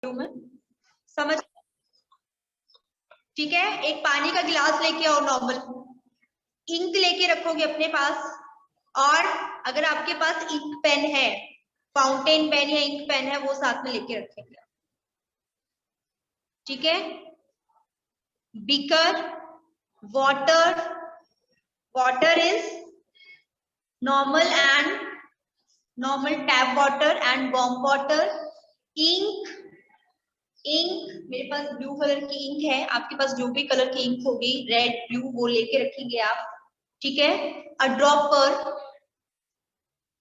हूँ मैं, समझ? ठीक है, एक पानी का गिलास लेके आओ नॉर्मल, इंक लेके रखोगे अपने पास, और अगर आपके पास इंक पेन है, फाउंटेन पेन या इंक पेन है, वो साथ में लेके रखेंगे। ठीक है, beaker, water, water is normal tap water and warm water. Ink, ink मेरे पास ब्लू कलर की इंक है, आपके पास जो भी कलर की इंक होगी, रेड ब्लू, वो लेके रखेंगे आप। ठीक है, अ ड्रॉपर,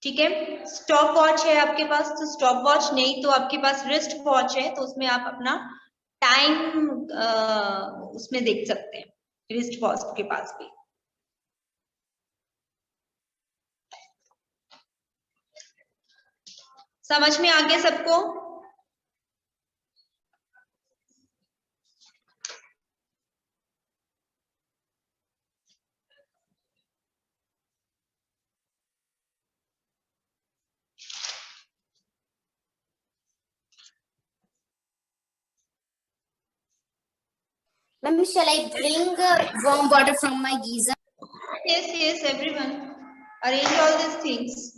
ठीक है, स्टॉप वॉच है आपके पास तो स्टॉप वॉच, नहीं तो आपके पास रिस्ट वॉच है तो उसमें आप अपना टाइम उसमें देख सकते हैं, रिस्ट वॉच के पास भी। समझ में आ गया सबको? Ma'am, shall I bring warm water from my geyser? Yes, yes, everyone. Arrange all these things.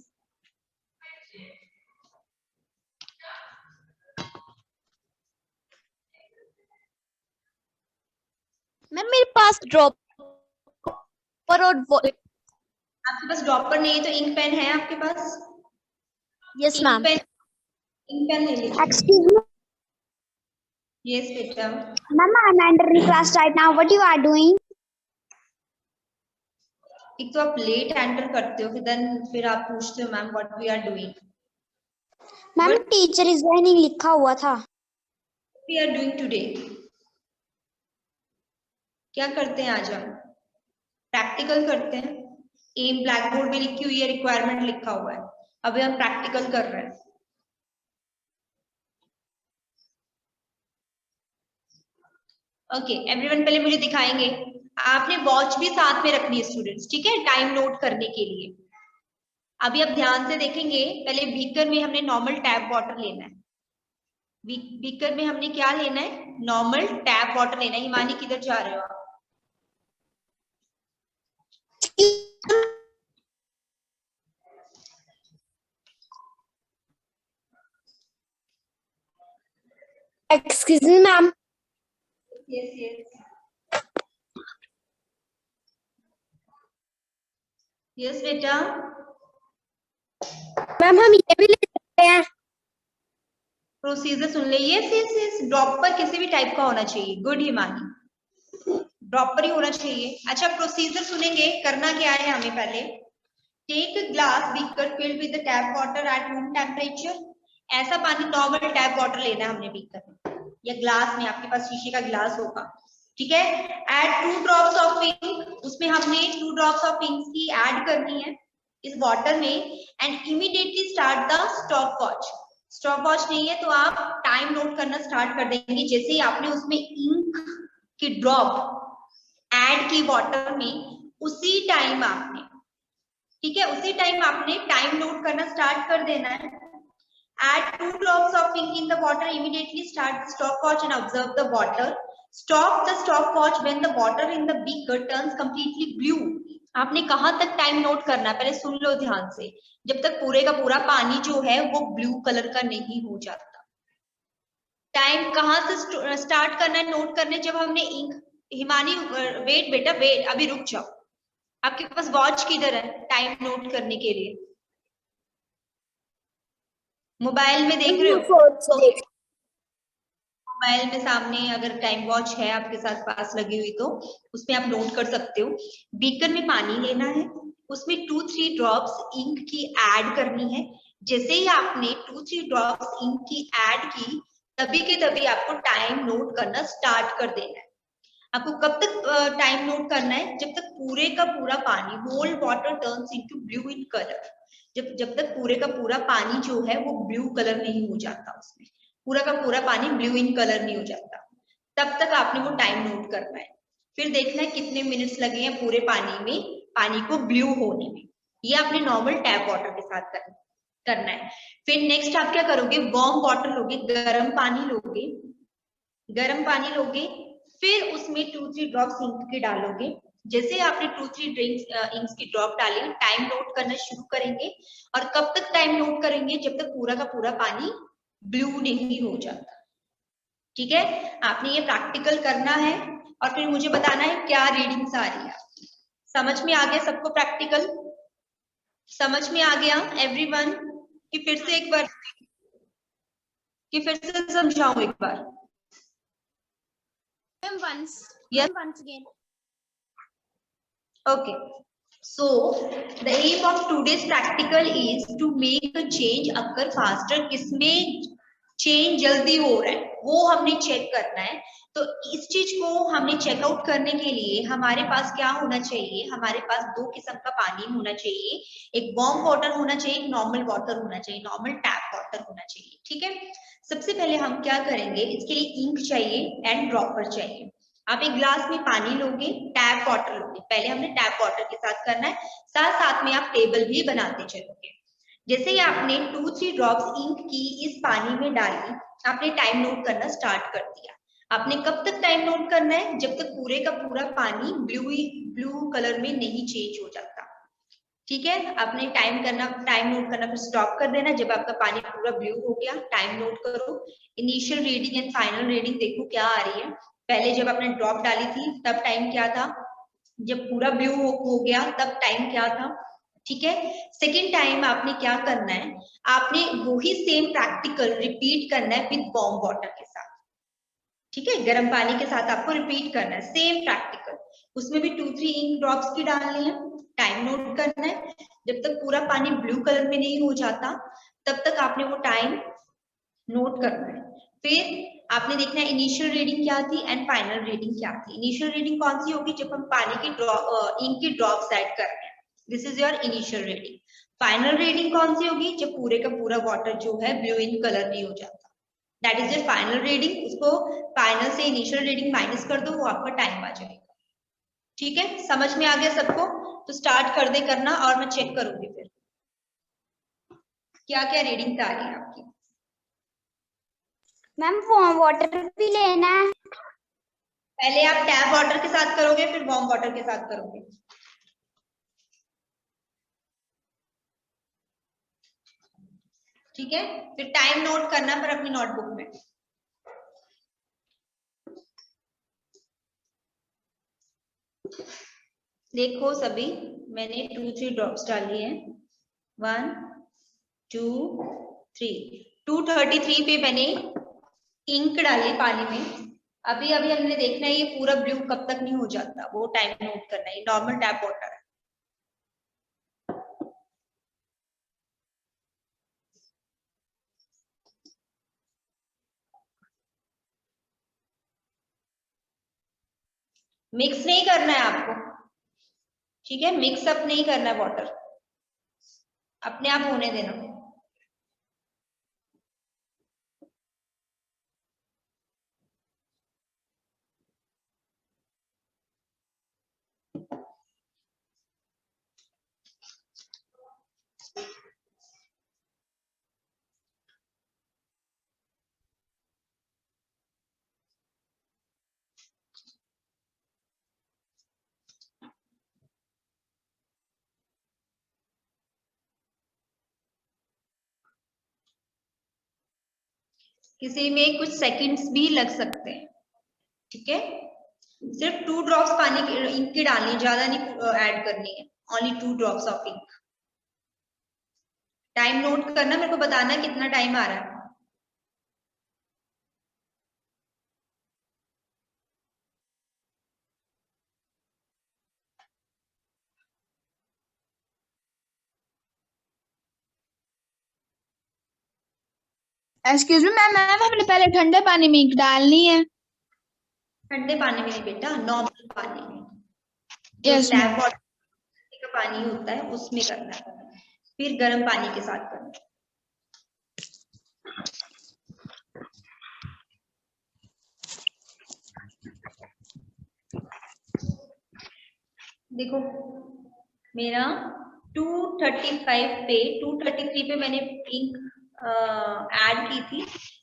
Ma'am मेरे पास ड्रॉपर और आपके पास ड्रॉपर नहीं है तो इंक पेन है आपके पास? Yes ma'am. इंक पेन ले लीजिए। Excuse me, यस बेटा। ma'am, I'm entering class right now. What you are doing? एक तो आप लेट एंटर करते हो, फिर आप पूछते हो ma'am what we are doing. Ma'am teacher resigning लिखा हुआ था। वी आर डूइंग टुडे, क्या करते हैं आज हम? प्रैक्टिकल करते हैं। एम ब्लैक बोर्ड में लिखी हुई है, रिक्वायरमेंट लिखा हुआ है, अभी हम प्रैक्टिकल कर रहे हैं। ओके एवरीवन, पहले मुझे दिखाएंगे, आपने वॉच भी साथ में रखनी है स्टूडेंट्स, ठीक है, टाइम नोट करने के लिए। अभी आप ध्यान से देखेंगे, पहले बीकर में हमने नॉर्मल टैप वाटर लेना है। बीकर में हमने क्या लेना है? नॉर्मल टैप वाटर लेना है। हिमानी किधर जा रहे हो आप? Excuse me, ma'am. Yes yes yes बेटा। मैम हम ये भी ले सकते हैं। प्रोसीजर सुन ले। यस यस यस, ड्रॉपर किसी भी टाइप का होना चाहिए। गुड हिमानी, ड्रॉपर ही होना चाहिए। अच्छा प्रोसीजर सुनेंगे, करना क्या है हमें पहले? Take a glass beaker filled with the tap water at room temperature. ऐसा पानी नॉर्मल टैप वाटर लेना है हमने बीकर में या ग्लास में, आपके पास शीशे का ग्लास होगा, ठीक है। एड 2 ड्रॉप्स ऑफ इंक, उसमें हमने 2 ड्रॉप्स ऑफ इंक की ऐड करनी है इस वाटर में, and immediately start the stop watch. Stop watch नहीं है तो आप टाइम नोट करना स्टार्ट कर देंगे जैसे ही आपने उसमें इंक की ड्रॉप ऐड की वाटर में, उसी टाइम आपने, ठीक है, उसी टाइम आपने टाइम नोट करना स्टार्ट कर देना है। Add 2 drops of ink in the water. Immediately start the stopwatch and observe the water. Stop the stopwatch when the water in the beaker turns completely blue. आपने कहां तक time note करना है पहले सुन लो ध्यान से, जब तक पूरे का पूरा पानी जो है वो ब्लू कलर का नहीं हो जाता। टाइम कहां से स्टार्ट करना है नोट करने? जब हमने इंक, हिमानी वेट बेटा वेट, अभी रुक जाओ, आपके पास वॉच किधर है टाइम नोट करने के लिए? मोबाइल में देख रहे हो? मोबाइल में सामने अगर टाइम वॉच है आपके साथ पास लगी हुई तो उसमें आप नोट कर सकते हो। बीकर में पानी लेना है, उसमें 2-3 ड्रॉप्स इंक की ऐड करनी है। जैसे ही आपने 2-3 ड्रॉप्स इंक की ऐड की, तभी के तभी आपको टाइम नोट करना स्टार्ट कर देना है। आपको कब तक टाइम नोट करना है? जब तक पूरे का पूरा पानी, whole water turns into blue in colour, जब तक पूरे का पूरा पानी जो है वो ब्लू कलर नहीं हो जाता, उसमें पूरा का पूरा पानी ब्लू इन कलर नहीं हो जाता, तब तक आपने वो टाइम नोट करना है। फिर देखना है कितने मिनट्स लगे हैं पूरे पानी में, पानी को ब्लू होने में। ये आपने नॉर्मल टैप वाटर के साथ करना है। करना है। फिर नेक्स्ट आप क्या करोगे, वार्म वाटर लोगे, गर्म पानी लोगे, गर्म पानी लोगे, फिर उसमें 2-3 ड्रॉप्स इंक के डालोगे। जैसे आपने 2-3 इंक्स की ड्रॉप डाली, टाइम नोट करना शुरू करेंगे। और कब तक टाइम नोट करेंगे, जब तक पूरा का पूरा पानी ब्लू नहीं हो जाता। ठीक है, आपने ये प्रैक्टिकल करना है और फिर मुझे बताना है क्या रीडिंग्स आ रही है आपकी। समझ में आ गया सबको प्रैक्टिकल? समझ में आ गया एवरीवन? कि फिर से एक बार, कि फिर से समझाऊं एक बार? Yes. Once again. Okay. So the aim of today's practical is to make a change occur faster. किसमें चेंज जल्दी हो रहा है वो हमने चेक करना है। तो इस चीज को हमने चेकआउट करने के लिए हमारे पास क्या होना चाहिए, हमारे पास 2 किस्म का पानी होना चाहिए। एक वार्म वाटर होना चाहिए, एक नॉर्मल वाटर होना चाहिए, नॉर्मल टैप वाटर होना चाहिए। ठीक है, सबसे पहले हम क्या करेंगे, इसके लिए इंक चाहिए एंड ड्रॉपर चाहिए। आप एक ग्लास में पानी लोगे, टैप वाटर लोगे, पहले हमने टैप वाटर के साथ करना है, साथ साथ में आप टेबल भी बनाते चलोगे। जैसे ही आपने 2-3 ड्रॉप्स इंक की इस पानी में डाली, आपने टाइम नोट करना स्टार्ट कर दिया। आपने कब तक टाइम नोट करना है, जब तक पूरे का पूरा पानी ब्लू कलर में नहीं चेंज हो जाता। ठीक है, आपने टाइम नोट करना, फिर स्टॉप कर देना जब आपका पानी पूरा ब्लू हो गया। टाइम नोट करो, initial reading and final reading देखो क्या आ रही है। पहले जब आपने ड्रॉप डाली थी तब टाइम क्या था, जब पूरा ब्लू हो गया तब टाइम क्या था। ठीक है, सेकेंड टाइम आपने क्या करना है, आपने वही सेम प्रैक्टिकल रिपीट करना है विद वार्म वाटर के साथ। ठीक है, गर्म पानी के साथ आपको रिपीट करना है सेम प्रैक्टिकल। उसमें भी 2-3 इंक ड्रॉप्स की डालनी है, टाइम नोट करना है। जब तक पूरा पानी ब्लू कलर में नहीं हो जाता तब तक आपने वो टाइम नोट करना है। फिर आपने देखना है इनिशियल रीडिंग क्या थी एंड फाइनल रीडिंग क्या थी। इनिशियल रीडिंग कौन सी होगी, जब हम पानी की इंक की ड्रॉप्स ऐड कर रहे हैं, this is your initial reading. Final reading कौन सी होगी, जब पूरे का पूरा वाटर जो है ब्लू इन कलर नहीं हो जाता, that is your final reading. उसको फाइनल से इनिशियल रीडिंग माइनस कर दो, वो आपका टाइम आ जाएगा। ठीक है, समझ में आ गया सबको? तो स्टार्ट कर दे करना और मैं चेक करूंगी फिर क्या क्या रीडिंग आ रही है आपकी। मैम वार्म वाटर भी लेना है? पहले आप टैप वाटर के साथ करोगे, फिर वार्म वाटर के साथ करोगे। ठीक है, फिर टाइम नोट करना पर अपनी नोटबुक में। देखो सभी, मैंने 2-3 ड्रॉप्स डाली है, 1 2 3, 233 पे मैंने इंक डाली पानी में। अभी अभी हमने देखना है ये पूरा ब्लू कब तक नहीं हो जाता, वो टाइम नोट करना है। नॉर्मल टैप वाटर है। मिक्स नहीं करना है आपको, ठीक है, मिक्स अप नहीं करना है वाटर, अपने आप होने देना। किसी में कुछ सेकंड्स भी लग सकते हैं। ठीक है, सिर्फ 2 ड्रॉप्स पानी की इंक की डालनी, ज्यादा नहीं ऐड करनी है, only 2 drops of ink. Time note करना, मेरे को बताना कितना टाइम आ रहा है। एक्सक्यूज मी मैम, हमने पहले ठंडे पानी में इंक डालनी है? ठंडे पानी में नहीं बेटा, नॉर्मल पानी में, यस टैप मैम। वाटर का पानी होता है उसमें करना है, फिर गर्म पानी के साथ करना है। देखो मेरा 235 पे 233 पे मैंने पिंक ऐड की थी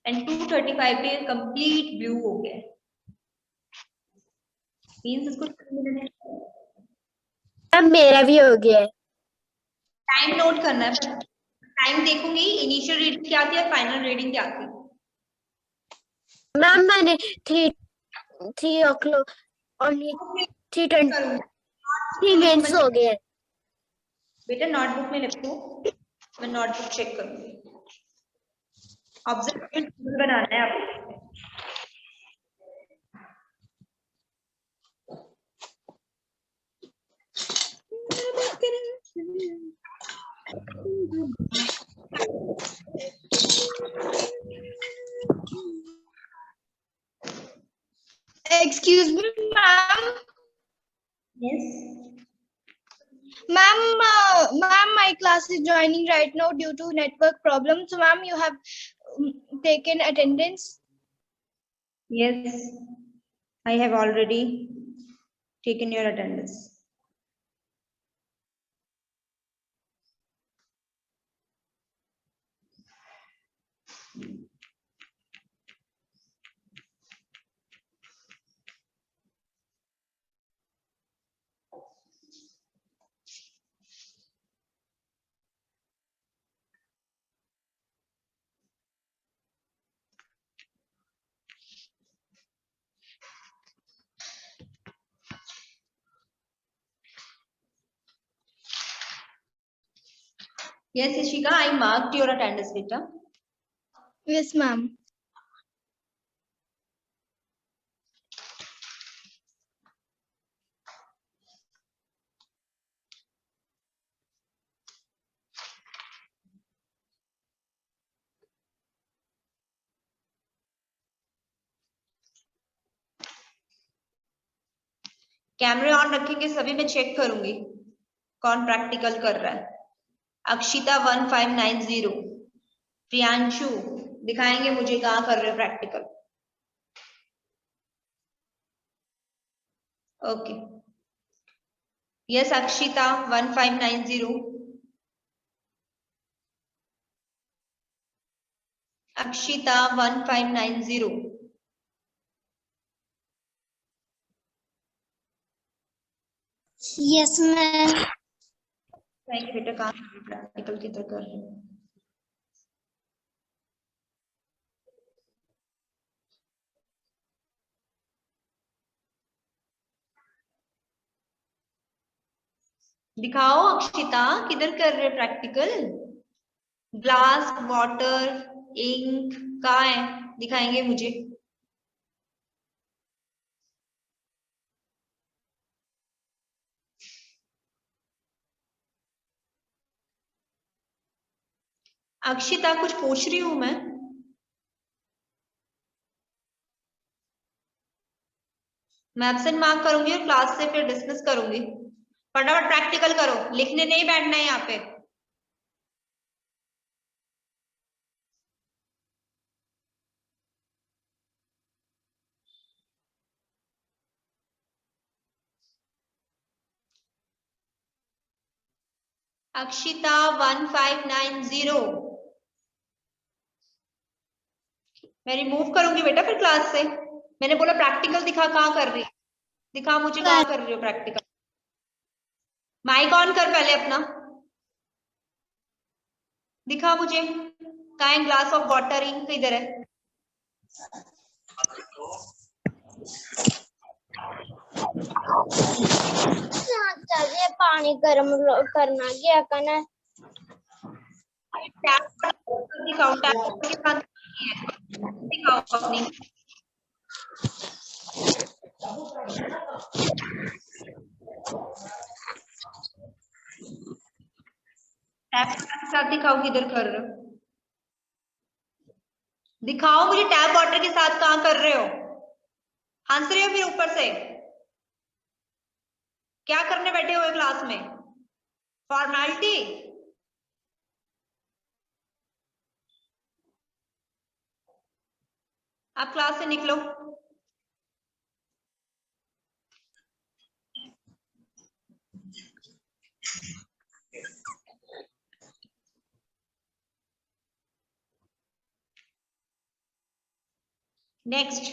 एंड 235 पे कंप्लीट ब्लू हो गया, मींस इसको मैम मेरा भी हो गया है। टाइम नोट करना है, टाइम देखूंगी इनिशियल रीडिंग क्या थी और फाइनल रीडिंग क्या थी। मैम मैंने 3 o'clock only 3:20 3 minutes हो गए। बेटा नोटबुक में लिखो, मैं नोटबुक चेक करूंगी। ऑब्जर्वेशन बनाना है आपको। Excuse me, ma'am. Yes. Ma'am, my class is joining right now due to network problems. So, ma'am, you have taken attendance. Yes, I have already taken your attendance. Yes, Ishika, I marked your attendance, beta. Yes, ma'am. कैमरे on रखेंगे सभी, मैं check करूंगी कौन practical कर रहा है। अक्षिता 1590, प्रियांशु दिखाएंगे मुझे कहाँ कर रहे हो practical. Okay, yes Akshita 1590, Akshita 1590। Yes, ma'am. दिखाएंगे बेटा कहाँ प्रैक्टिकल किधर कर रहे हो। दिखाओ अक्षिता किधर कर रहे हो प्रैक्टिकल। ग्लास, वाटर, इंक कहाँ है, दिखाएंगे मुझे। अक्षिता कुछ पूछ रही हूं मैं एब्सेंट मार्क करूंगी और क्लास से फिर डिस्कस करूंगी। फटाफट प्रैक्टिकल करो, लिखने नहीं बैठना है यहाँ पे। अक्षिता 1590, मैं रिमूव करूंगी बेटा फिर क्लास से। मैंने बोला प्रैक्टिकल दिखा, कहाँ कर रही, दिखा मुझे कहाँ कर रही हो प्रैक्टिकल। माइक ऑन कर पहले अपना, दिखा मुझे कहाँ है। ग्लास ऑफ वाटर, इंक इधर है। चाहिए पानी गर्म करना क्या करना। दिखाओ टैब के साथ, दिखाओ अपनी। टैब के साथ दिखाओ किधर कर रहे हो, दिखाओ मुझे टैप वाटर के साथ कहाँ कर रहे हो। हंस रहे हो फिर ऊपर से, क्या करने बैठे हुए क्लास में, फॉर्मेलिटी। आप क्लास से निकलो। नेक्स्ट,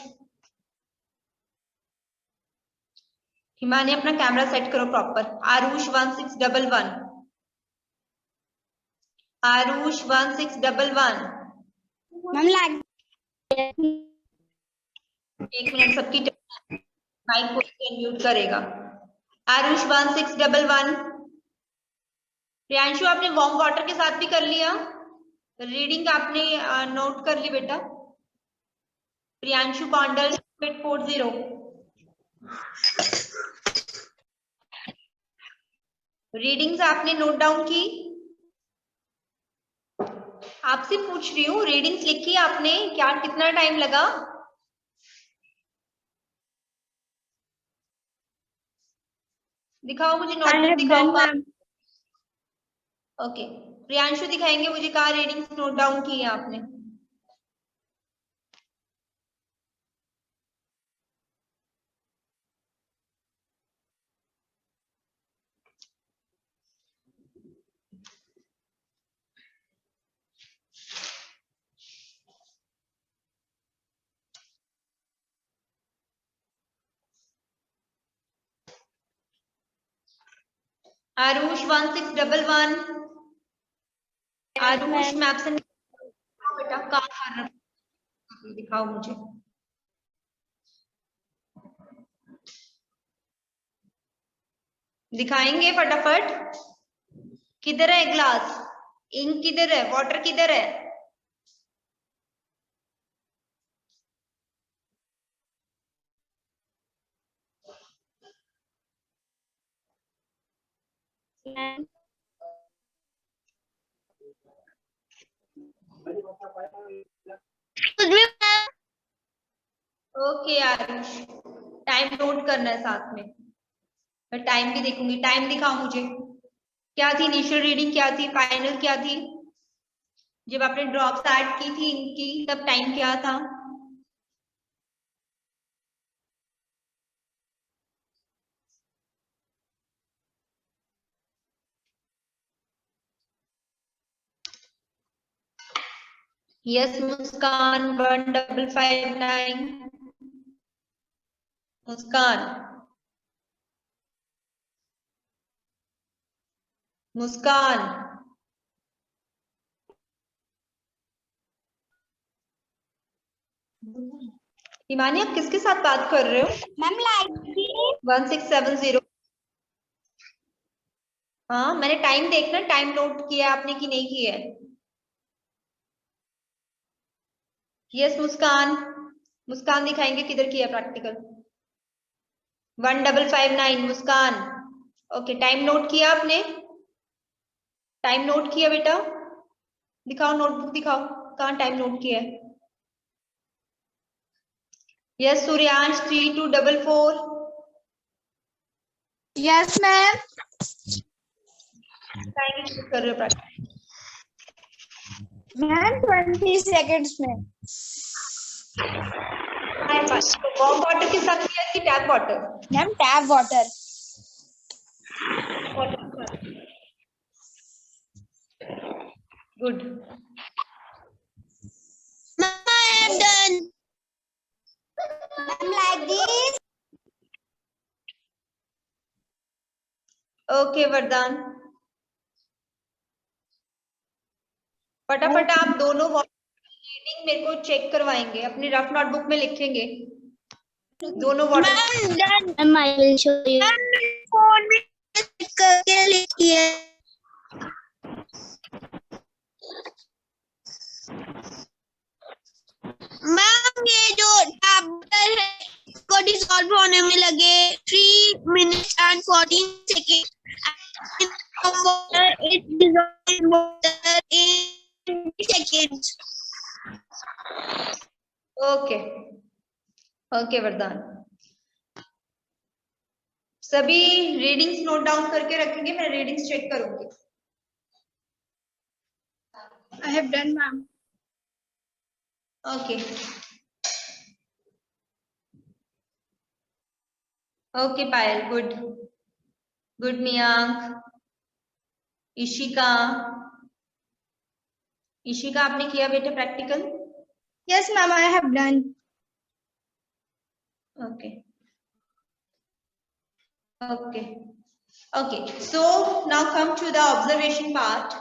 हिमानी अपना कैमरा सेट करो proper. Aarush 1611, Aarush 1611। Ma'am like एक मिनट, सबकी माइक को म्यूट करेगा। आरुष 1611। प्रियांशु आपने वार्म वाटर के साथ भी कर लिया, रीडिंग आपने नोट कर ली बेटा। प्रियांशु कौंडल 840, रीडिंग्स आपने नोट डाउन की? आपसे पूछ रही हूँ, रीडिंग्स लिखी आपने क्या? कितना टाइम लगा? दिखाओ मुझे, नोटबुक दिखाओ। ओके, प्रियांशु दिखाएंगे मुझे कहाँ रीडिंग्स नोट डाउन की है आपने। आरुष 1611, आरुष मैप से बेटा कहाँ कर रहा, दिखाओ मुझे। दिखाएंगे फटाफट। किधर है ग्लास? इंक किधर है? वाटर किधर है? ओके आरुष, टाइम नोट करना है साथ में, मैं टाइम भी देखूंगी। टाइम दिखाओ मुझे, क्या थी इनिशियल रीडिंग, क्या थी फाइनल, क्या थी? जब आपने ड्रॉप्स ऐड की थी इनकी तब टाइम क्या था? यस मुस्कान 1559, मुस्कान, मुस्कान, हिमानी आप किसके साथ बात कर रहे हो? Ma'am like 1670। हाँ, मैंने टाइम देखना, टाइम नोट किया आपने कि नहीं किया है? यस मुस्कान, मुस्कान दिखाएंगे किधर किया प्रैक्टिकल। 1559 मुस्कान। ओके, टाइम नोट किया आपने? टाइम नोट किया बेटा? दिखाओ नोटबुक दिखाओ, कहाँ टाइम नोट किया है? Yes Suryansh 3244। Yes, ma'am. Time कर रहे हो practice? Ma'am, 20 seconds, ma'am. Warm water के साथ किया कि tap water? Ma'am, tap water. Good. Mama, I am done. Ma'am like this. Okay वरदान, फटाफट आप दोनों रीडिंग मेरे को चेक करवाएंगे, अपनी रफ नोटबुक में लिखेंगे दोनों water. Ma'am done. Ma'am I will show you. Ma'am phone में करके लिखिए. मैम ये जो टैबलेट है इसको डिसॉल्व होने में लगे 3 minutes and 14 seconds. It dissolves in water in seconds. Okay okay Vardan, सभी रीडिंग्स नोट डाउन करके रखेंगे, मैं रीडिंग्स चेक करूंगी। I have done, ma'am. Okay okay Payal, good good. Mayank, Ishika, Ishika आपने किया बेटा practical? Yes, ma'am, I have done. Okay. Okay. So now come to the observation part.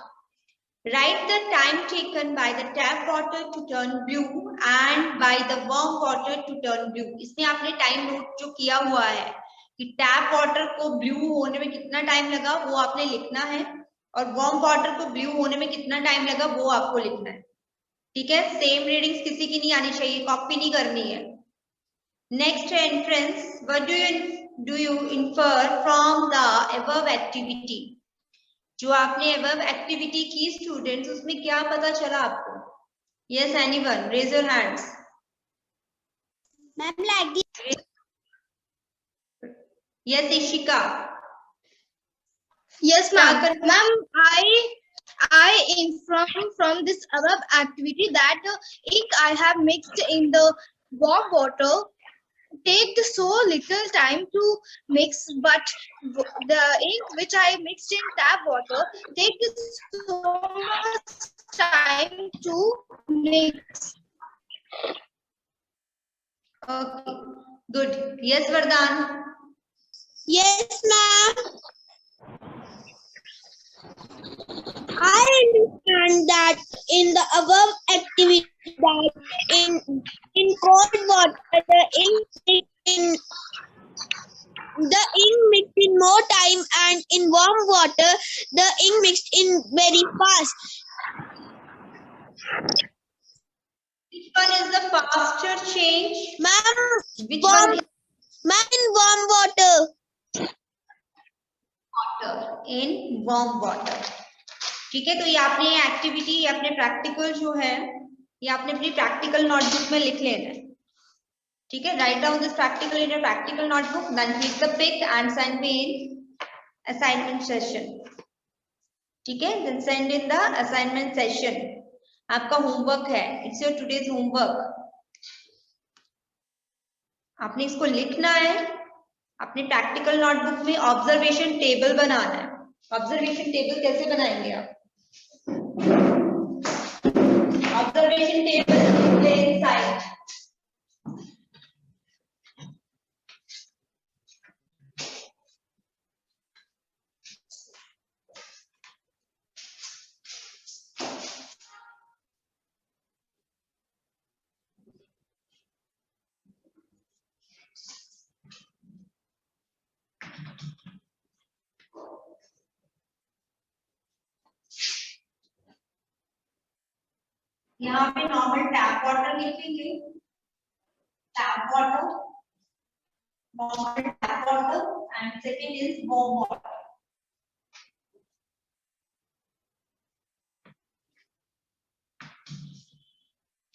Write the time taken by the tap water to turn blue and by the warm water to turn blue. इसमें आपने time note जो किया हुआ है कि tap water को blue होने में कितना टाइम लगा वो आपने लिखना है, और वार्म वाटर को ब्लू होने में कितना टाइम लगा वो आपको लिखना है. ठीक है, सेम रीडिंग्स किसी की नहीं आनी चाहिए, कॉपी नहीं करनी है. नेक्स्ट है inference. What do you infer from the above activity. जो आपने अबव एक्टिविटी की स्टूडेंट्स, उसमें क्या पता चला आपको? Yes, anyone raise your hands. Ma'am like yes Ishika. Yes, ma'am. Kya karna? Ma'am, I inform from this above activity that ink I have mixed in the warm water take so little time to mix, but the ink which I mixed in tap water takes so much time to mix. Okay, good. Yes, Vardhan. Yes, ma'am. I understand that in the above activity that in cold water the ink mixed in more time, and in warm water the ink mixed in very fast. Which one is the faster change? Ma'am, Which one is ma'am, in warm water. water? In warm water. ठीक है, तो ये आपने activity, ये अपने practical जो है, ये आपने अपनी प्रैक्टिकल नोटबुक में लिख लेना है. ठीक है, write down this practical in your practical notebook, then click the pic and send me in assignment session. ठीक है, then send in the assignment session. आपका होमवर्क है, इट्स योर टुडेज होमवर्क. आपने इसको लिखना है. अपने प्रैक्टिकल नोटबुक में ऑब्जर्वेशन टेबल बनाना है. ऑब्जर्वेशन टेबल कैसे बनाएंगे आप? Observation table inside. यहाँ पे नॉर्मल टैप वाटर लिखेंगे. Tap water, normal tap water, and second is warm water.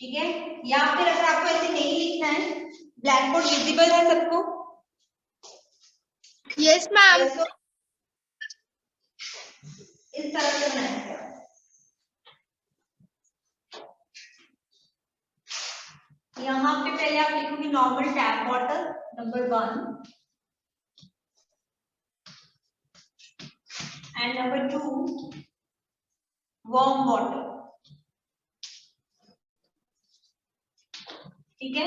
ठीक है, या फिर अगर आपको ऐसे नहीं लिखना है, ब्लैक बोर्ड विजिबल है सबको? Yes, ma'am. Yes, so इस तरह से बनाएंगे. यहाँ पे पहले आप लिखोगे normal tap water number 1 and number 2 warm water. ठीक है,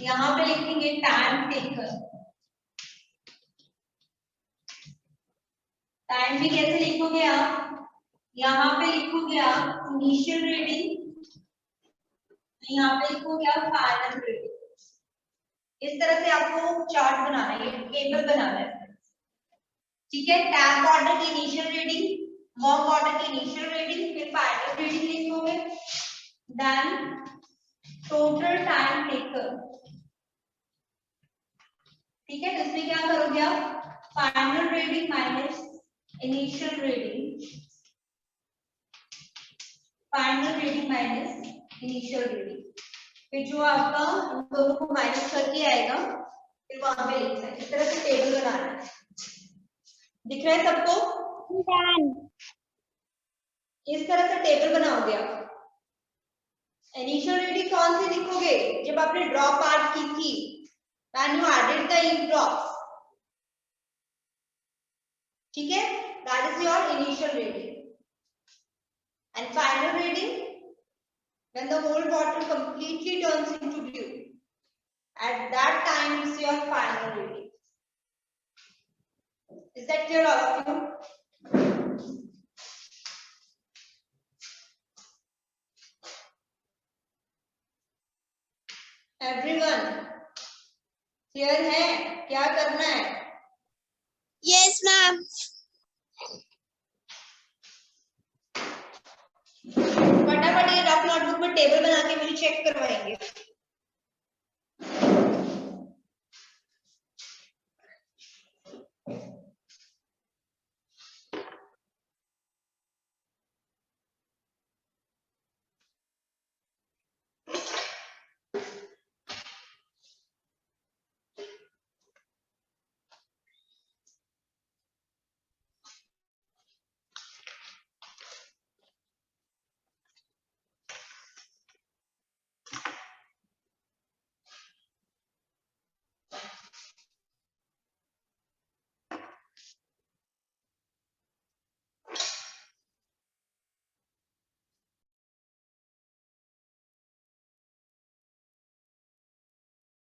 यहाँ पे लिखेंगे टाइम टेकर. टाइम भी कैसे लिखोगे आप? यहाँ पे लिखोगे आप इनिशियल रीडिंग, यहाँ पे लिखोगे आप फाइनल रीडिंग. इस तरह से आपको चार्ट बनाना है, ये टेबल बनाना है. ठीक है, टैप वाटर की इनिशियल रीडिंग, वार्म वाटर की इनिशियल रीडिंग, फिर फाइनल रीडिंग लिखोगे, देन टोटल टाइम टेकर. ठीक है, तो इसमें क्या करोगे आप? Final reading minus initial reading, final reading minus initial reading. फिर जो आपका उन दोनों को माइनस करके आएगा, फिर वहां पे लिखना है. इस तरह से टेबल बनाना है. दिख रहा है सबको? इस तरह से टेबल बनाओगे आप. इनिशियल रीडिंग कौन सी लिखोगे? जब आपने ड्रॉप आर्ट की थी, when you added the ink drops. ठीक है, that is your initial reading. And final reading when the whole water completely turns into blue. At that time, it's your final reading. Is that clear, all of you? Everyone, clear है? क्या करना है? Yes, ma'am. फटाफट ये rough notebook में table बना के मुझे चेक करवाएंगे।